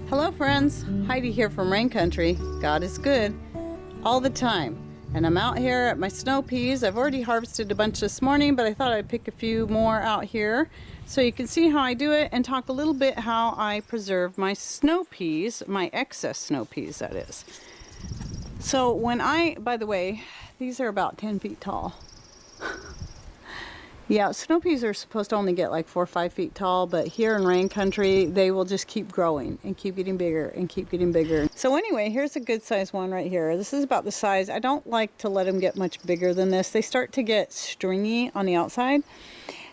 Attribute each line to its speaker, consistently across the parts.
Speaker 1: Hello friends, Heidi here from Rain Country. God is good all the time. And I'm out here at my snow peas. I've already harvested a bunch this morning, but I thought I'd pick a few more out here so you can see how I do it and talk a little bit how I preserve my snow peas, my excess snow peas that is. So when by the way, these are about 10 feet tall. Yeah, snow peas are supposed to only get like 4 or 5 feet tall, but here in Rain Country, they will just keep growing and keep getting bigger and keep getting bigger. So anyway, here's a good size one right here. This is about the size. I don't like to let them get much bigger than this. They start to get stringy on the outside.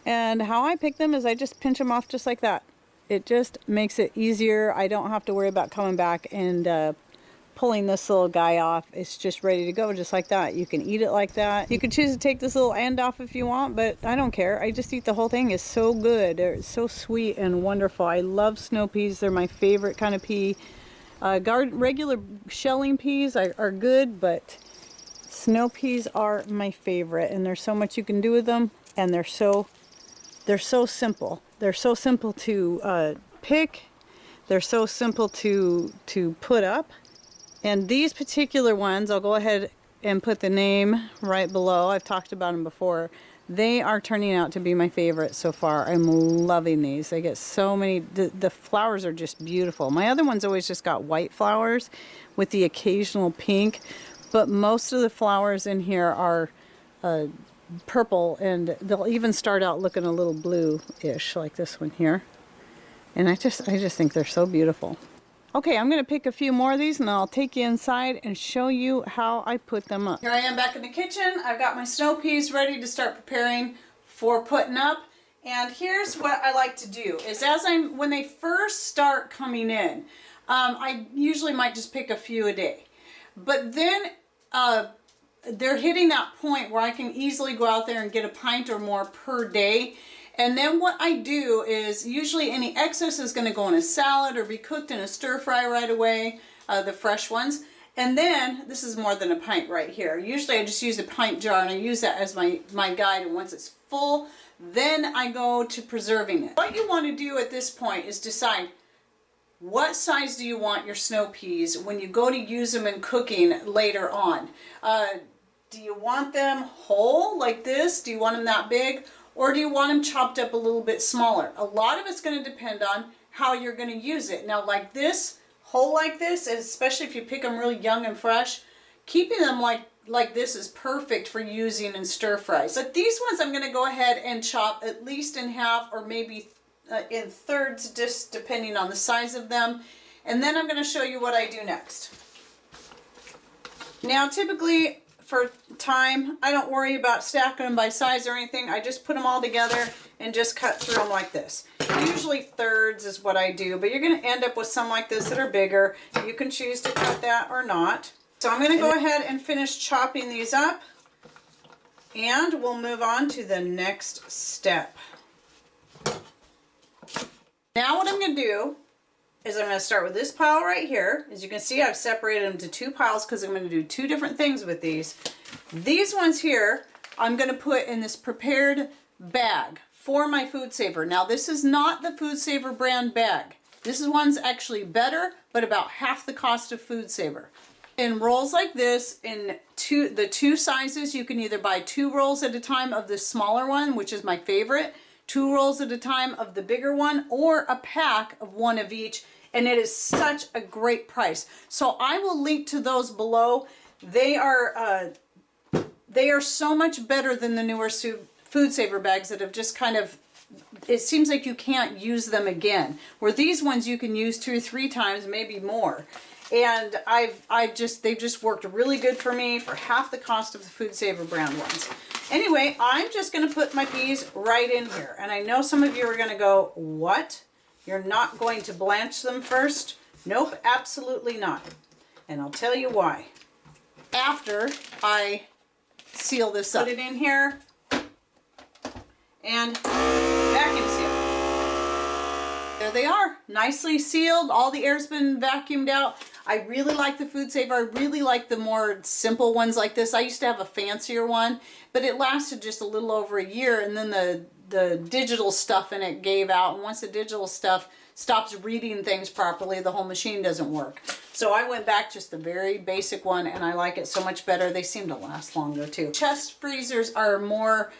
Speaker 1: And how I pick them is I just pinch them off just like that. It just makes it easier. I don't have to worry about coming back and pulling this little guy off. It's just ready to go just like that. You can eat it like that. You can choose to take this little end off if you want, but I don't care. I just eat the whole thing. It's so good. They're so sweet and wonderful. I love snow peas. They're my favorite kind of pea. Regular shelling peas are good, but snow peas are my favorite, and there's so much you can do with them, and they're so simple. They're so simple to pick. They're so simple to put up. And these particular ones, I'll go ahead and put the name right below. I've talked about them before. They are turning out to be my favorite so far. I'm loving these. They get so many, the flowers are just beautiful. My other ones always just got white flowers with the occasional pink, but most of the flowers in here are purple, and they'll even start out looking a little blue-ish like this one here. And I just think they're so beautiful. Okay, I'm going to pick a few more of these and I'll take you inside and show you how I put them up. Here I am back in the kitchen. I've got my snow peas ready to start preparing for putting up. And here's what I like to do is when they first start coming in, I usually might just pick a few a day. But then they're hitting that point where I can easily go out there and get a pint or more per day. And then what I do is usually any excess is going to go in a salad or be cooked in a stir fry right away, the fresh ones. And then, this is more than a pint right here. Usually I just use a pint jar and I use that as my guide, and once it's full, then I go to preserving it. What you want to do at this point is decide what size do you want your snow peas when you go to use them in cooking later on. Do you want them whole like this? Do you want them that big? Or do you want them chopped up a little bit smaller? A lot of it's going to depend on how you're going to use it. Now, like this, whole like this, especially if you pick them really young and fresh, keeping them like this is perfect for using in stir fries. But these ones I'm going to go ahead and chop at least in half or maybe in thirds, just depending on the size of them. And then I'm going to show you what I do next. Now, typically, for time, I don't worry about stacking them by size or anything. I just put them all together and just cut through them like this. Usually thirds is what I do, but you're going to end up with some like this that are bigger. You can choose to cut that or not. So I'm going to go ahead and finish chopping these up, and we'll move on to the next step. Now what I'm going to do is I'm going to start with this pile right here. As you can see, I've separated them to two piles because I'm going to do two different things with these. These ones here, I'm going to put in this prepared bag for my Food Saver. Now, this is not the Food Saver brand bag. This one's actually better, but about half the cost of Food Saver. In rolls like this, in the two sizes, you can either buy 2 rolls at a time of the smaller one, which is my favorite, 2 rolls at a time of the bigger one, or a pack of 1 of each, and it is such a great price. So I will link to those below. They are so much better than the newer Food Saver bags that have just kind of, it seems like you can't use them again. Where these ones you can use 2 or 3 times, maybe more. And they've just worked really good for me for half the cost of the Food Saver brand ones. Anyway, I'm just going to put my peas right in here. And I know some of you are going to go, what? You're not going to blanch them first? Nope, absolutely not. And I'll tell you why. After I seal this up. Put it in here and vacuum seal. There they are, nicely sealed. All the air's been vacuumed out. I really like the Food Saver. I really like the more simple ones like this. I used to have a fancier one, but it lasted just a little over a year, and then the the digital stuff in it gave out. And once the digital stuff stops reading things properly, the whole machine doesn't work. So I went back just the very basic one, and I like it so much better. They seem to last longer too. Chest freezers are more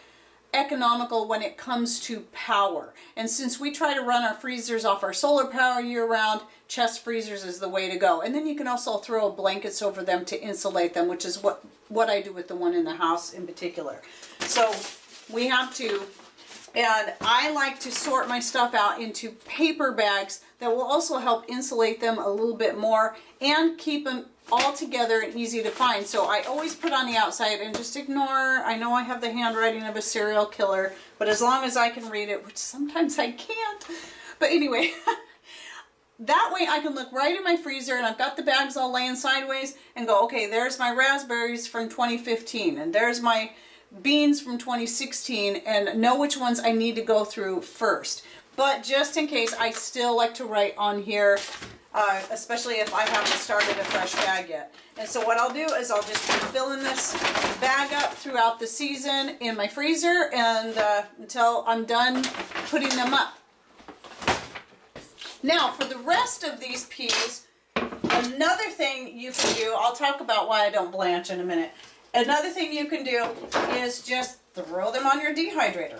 Speaker 1: economical when it comes to power. And since we try to run our freezers off our solar power year round, chest freezers is the way to go. And then you can also throw blankets over them to insulate them, which is what I do with the one in the house in particular. So we have to, and I like to sort my stuff out into paper bags that will also help insulate them a little bit more and keep them all together and easy to find. So I always put on the outside and just ignore, I know I have the handwriting of a serial killer, but as long as I can read it, which sometimes I can't. But anyway, that way I can look right in my freezer and I've got the bags all laying sideways and go, okay, there's my raspberries from 2015 and there's my beans from 2016, and know which ones I need to go through first. But just in case, I still like to write on here, especially if I haven't started a fresh bag yet. And so what I'll do is I'll just be filling this bag up throughout the season in my freezer and until I'm done putting them up. Now for the rest of these peas, another thing you can do, I'll talk about why I don't blanch in a minute. Another thing you can do is just throw them on your dehydrator.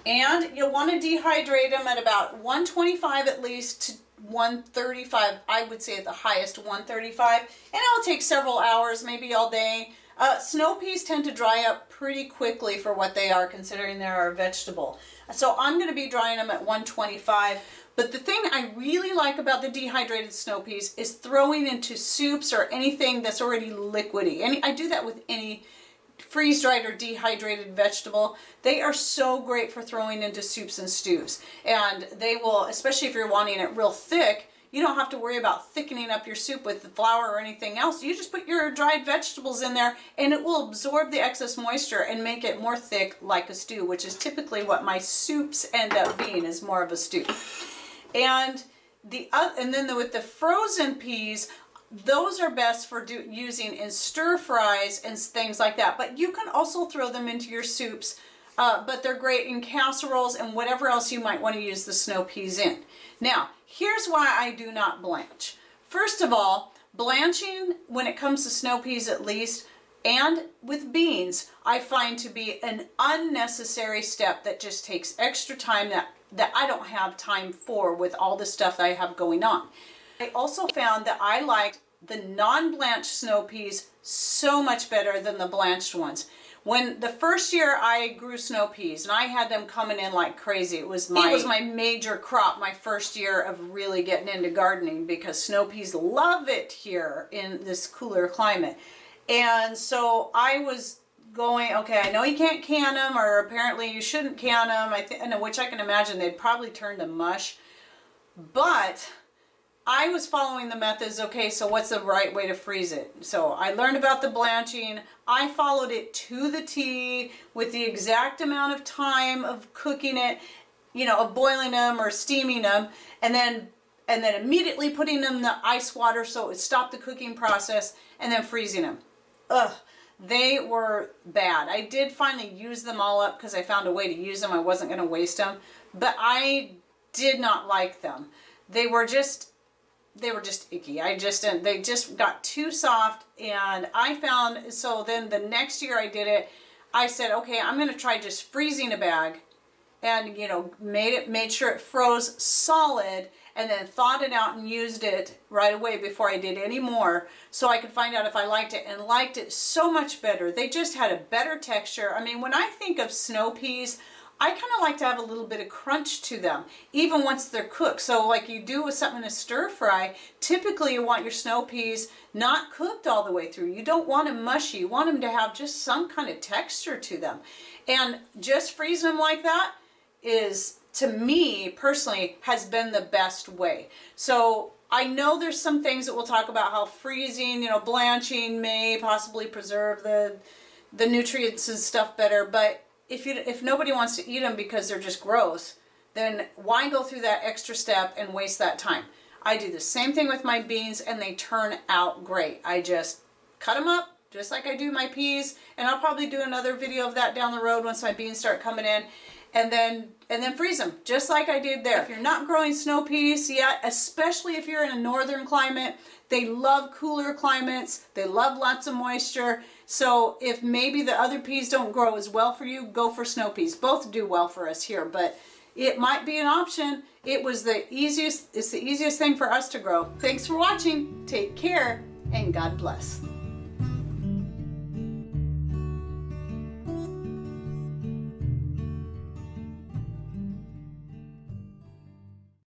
Speaker 1: And you'll want to dehydrate them at about 125 at least to 135. I would say at the highest 135. And it'll take several hours, maybe all day. Snow peas tend to dry up pretty quickly for what they are, considering they're a vegetable. So I'm going to be drying them at 125. But the thing I really like about the dehydrated snow peas is throwing into soups or anything that's already liquidy. And I do that with any freeze-dried or dehydrated vegetable. They are so great for throwing into soups and stews. And they will, especially if you're wanting it real thick, you don't have to worry about thickening up your soup with the flour or anything else. You just put your dried vegetables in there and it will absorb the excess moisture and make it more thick like a stew, which is typically what my soups end up being, is more of a stew. And then with the frozen peas, those are best for using in stir fries and things like that. But you can also throw them into your soups, but they're great in casseroles and whatever else you might want to use the snow peas in. Now, here's why I do not blanch. First of all, blanching, when it comes to snow peas at least, and with beans, I find to be an unnecessary step that just takes extra time that I don't have time for with all the stuff that I have going on. I also found that I liked the non-blanched snow peas so much better than the blanched ones. When the first year I grew snow peas, and I had them coming in like crazy, it was my major crop, my first year of really getting into gardening, because snow peas love it here in this cooler climate. And so I was going, okay, I know you can't can them, or apparently you shouldn't can them, which I can imagine they'd probably turn to mush. But I was following the methods, okay, so what's the right way to freeze it? So I learned about the blanching. I followed it to the T with the exact amount of time of cooking it, of boiling them or steaming them, and then immediately putting them in the ice water so it would stop the cooking process, and then freezing them. Ugh. They were bad. I did finally use them all up because I found a way to use them. I wasn't going to waste them, but I did not like them. They were just icky. They just got too soft, and I found, so then the next year I did it, I said, okay, I'm going to try just freezing a bag, and made sure it froze solid, and then thawed it out and used it right away before I did any more, so I could find out if I liked it, and liked it so much better. They just had a better texture. I mean, when I think of snow peas, I kind of like to have a little bit of crunch to them, even once they're cooked. So like you do with something in a stir fry, typically you want your snow peas not cooked all the way through. You don't want them mushy. You want them to have just some kind of texture to them. And just freezing them like that is, to me personally, has been the best way. So I know there's some things that we'll talk about how freezing, blanching may possibly preserve the nutrients and stuff better, but if nobody wants to eat them because they're just gross, then why go through that extra step and waste that time? I do the same thing with my beans, and they turn out great. I just cut them up, just like I do my peas, and I'll probably do another video of that down the road once my beans start coming in, and then freeze them, just like I did there. If you're not growing snow peas yet, especially if you're in a northern climate, they love cooler climates, they love lots of moisture. So if maybe the other peas don't grow as well for you, go for snow peas. Both do well for us here, but it might be an option. It's the easiest thing for us to grow. Thanks for watching. Take care and God bless.